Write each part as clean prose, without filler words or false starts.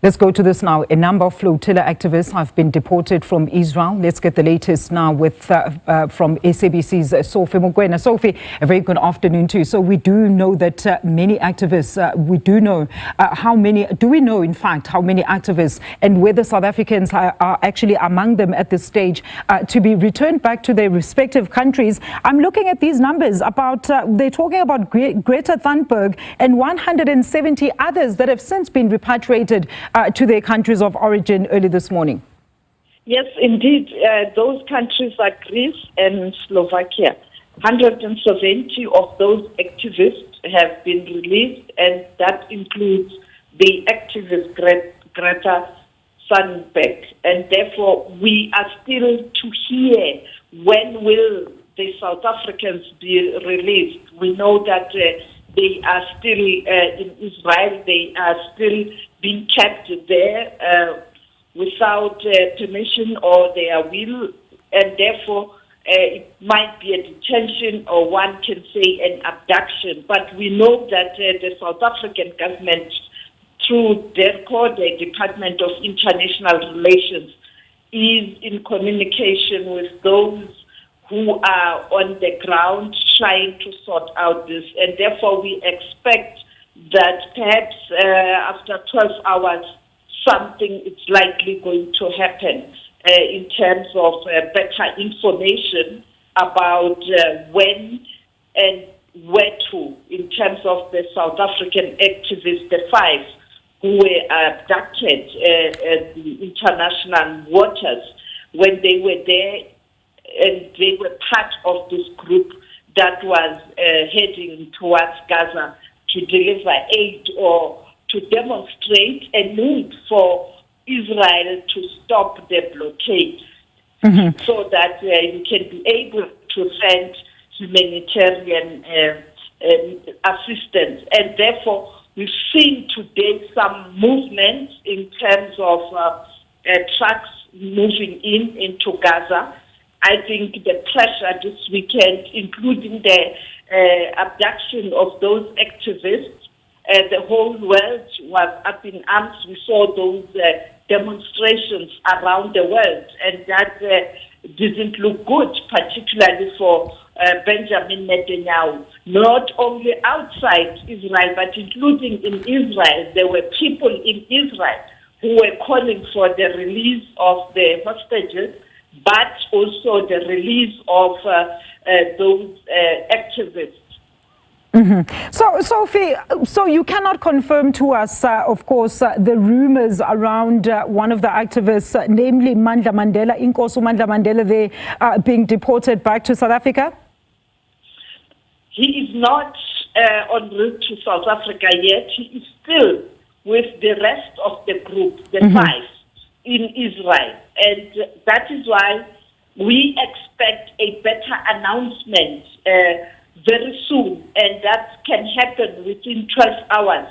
Let's go to this now. A number of Flotilla activists have been deported from Israel. Let's get the latest now with from SABC's Sophie Mokoena. Sophie, a very good afternoon to you. So we do know that many activists, we do know how many, do we know in fact how many activists and whether South Africans are actually among them at this stage to be returned back to their respective countries? I'm looking at these numbers about, they're talking about Greta Thunberg and 170 others that have since been repatriated to their countries of origin early this morning. Yes, indeed. Those countries are Greece and Slovakia. 170 of those activists have been released, and that includes the activist Greta Thunberg. And therefore, we are still to hear when will the South Africans be released. We know that they are still in Israel. They are still being kept there without permission or their will, and therefore it might be a detention, or one can say an abduction. But we know that the South African government, through DERCO, the Department of International Relations, is in communication with those who are on the ground trying to sort out this. And therefore we expect that perhaps after 12 hours, something is likely going to happen in terms of better information about when and where to, in terms of the South African activists, the 5 who were abducted at the international waters when they were there, and they were part of this group that was heading towards Gaza to deliver aid or to demonstrate a need for Israel to stop the blockade, so that you can be able to send humanitarian assistance. And therefore, we've seen today some movement in terms of trucks moving into Gaza. I think the pressure this weekend, including the abduction of those activists, the whole world was up in arms. We saw those demonstrations around the world, and that didn't look good, particularly for Benjamin Netanyahu. Not only outside Israel, but including in Israel. There were people in Israel who were calling for the release of the hostages, but also the release of those activists. So, Sophie, so you cannot confirm to us, of course, the rumors around one of the activists, namely Mandla Mandela, Inkosi Mandla Mandela, they being deported back to South Africa? He is not en route to South Africa yet. He is still with the rest of the group, the 5, in Israel. And that is why we expect a better announcement very soon, and that can happen within 12 hours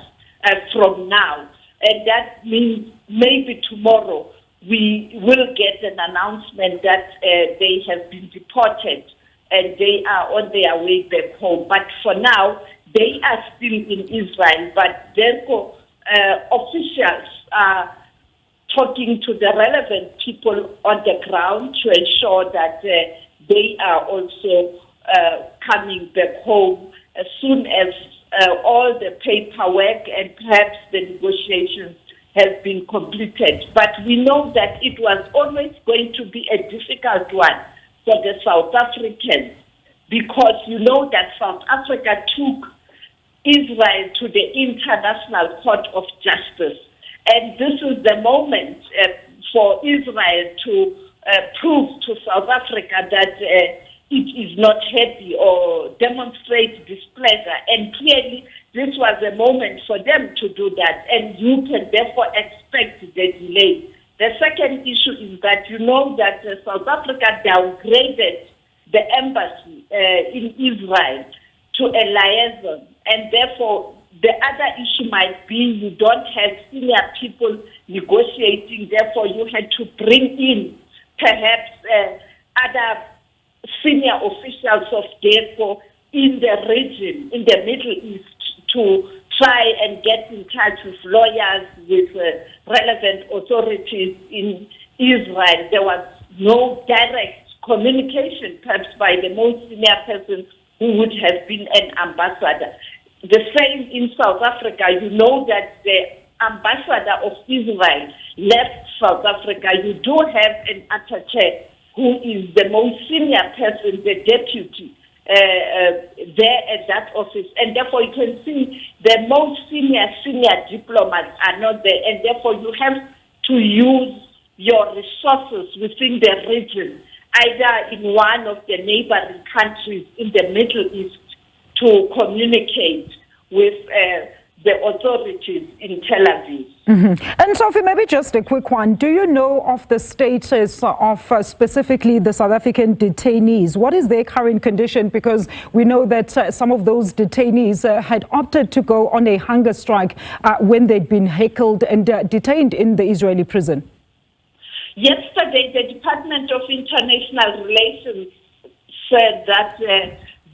from now. And that means maybe tomorrow we will get an announcement that they have been deported and they are on their way back home. But for now, they are still in Israel. But therefore, officials are talking to the relevant people on the ground to ensure that they are also coming back home as soon as all the paperwork and perhaps the negotiations have been completed. But we know that it was always going to be a difficult one for the South Africans, because you know that South Africa took Israel to the International Court of Justice. And this is the moment for Israel to prove to South Africa that it is not happy or demonstrate displeasure. And clearly, this was a moment for them to do that. And you can therefore expect the delay. The second issue is that you know that South Africa downgraded the embassy in Israel to a liaison. And therefore, the other issue might be you don't have senior people negotiating. Therefore, you had to bring in perhaps other senior officials of DERCO in the region, in the Middle East, to try and get in touch with lawyers, with relevant authorities in Israel. There was no direct communication, perhaps by the most senior person who would have been an ambassador. The same in South Africa. You know that the ambassador of Israel left South Africa. You do have an attaché who is the most senior person, the deputy, there at that office. And therefore you can see the most senior diplomats are not there. And therefore you have to use your resources within the region, either in one of the neighboring countries in the Middle East, to communicate with the authorities in Tel Aviv. And Sophie, maybe just a quick one. Do you know of the status of specifically the South African detainees? What is their current condition? Because we know that some of those detainees had opted to go on a hunger strike when they'd been heckled and detained in the Israeli prison. Yesterday, the Department of International Relations said that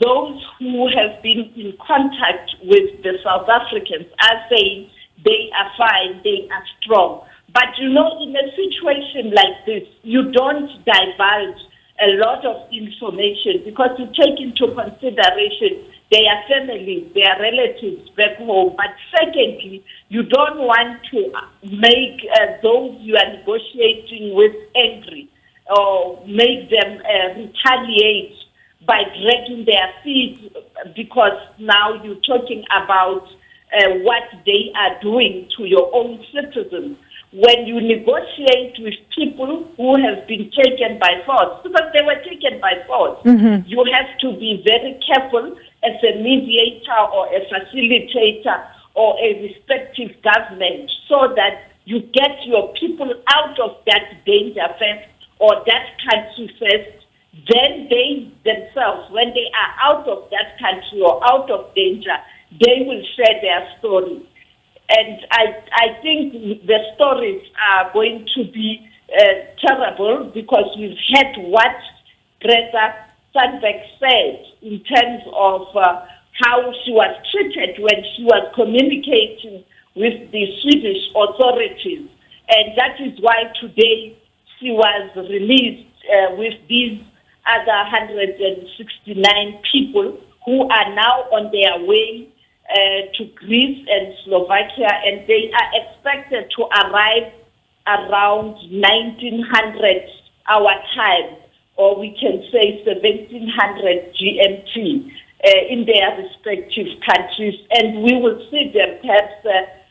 those who have been in contact with the South Africans are saying they are fine, they are strong. But you know, in a situation like this, you don't divulge a lot of information because you take into consideration their families, their relatives back home. But secondly, you don't want to make those you are negotiating with angry or make them retaliate by dragging their feet, because now you're talking about what they are doing to your own citizens. When you negotiate with people who have been taken by force, because they were taken by force, you have to be very careful as a mediator or a facilitator or a respective government, so that you get your people out of that danger first, or that country first. Then they themselves, when they are out of that country or out of danger, they will share their story. And I think the stories are going to be terrible, because we've had what Greta Thunberg said in terms of how she was treated when she was communicating with the Swedish authorities. And that is why today she was released with these other 169 people who are now on their way to Greece and Slovakia, and they are expected to arrive around 1900 our time, or we can say 1700 GMT, in their respective countries. And we will see them. Perhaps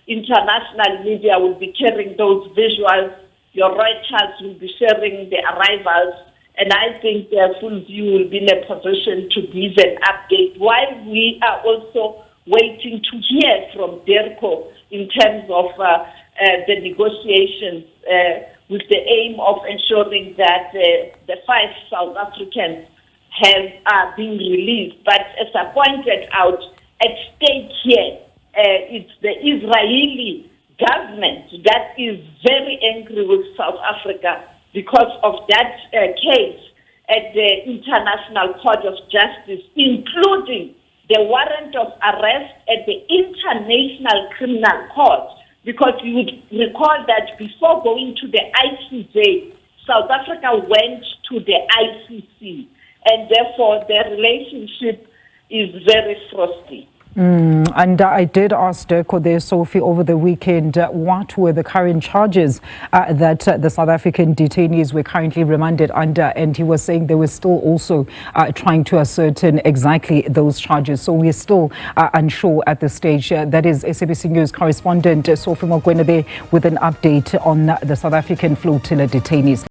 international media will be carrying those visuals. Your Reuters will be sharing the arrivals. And I think the Full View will be in a position to give an update, while we are also waiting to hear from DERCO in terms of the negotiations with the aim of ensuring that the 5 South Africans are being released. But as I pointed out, at stake here, it's the Israeli government that is very angry with South Africa because of that case at the International Court of Justice, including the warrant of arrest at the International Criminal Court. Because you would recall that before going to the ICJ, South Africa went to the ICC, and therefore their relationship is very frosty. And I did ask DERCO there, Sophie, over the weekend, what were the current charges that the South African detainees were currently remanded under, and he was saying they were still also trying to ascertain exactly those charges. So we're still unsure at this stage. That is SABC News correspondent Sophie Mokoena there with an update on the South African Flotilla detainees.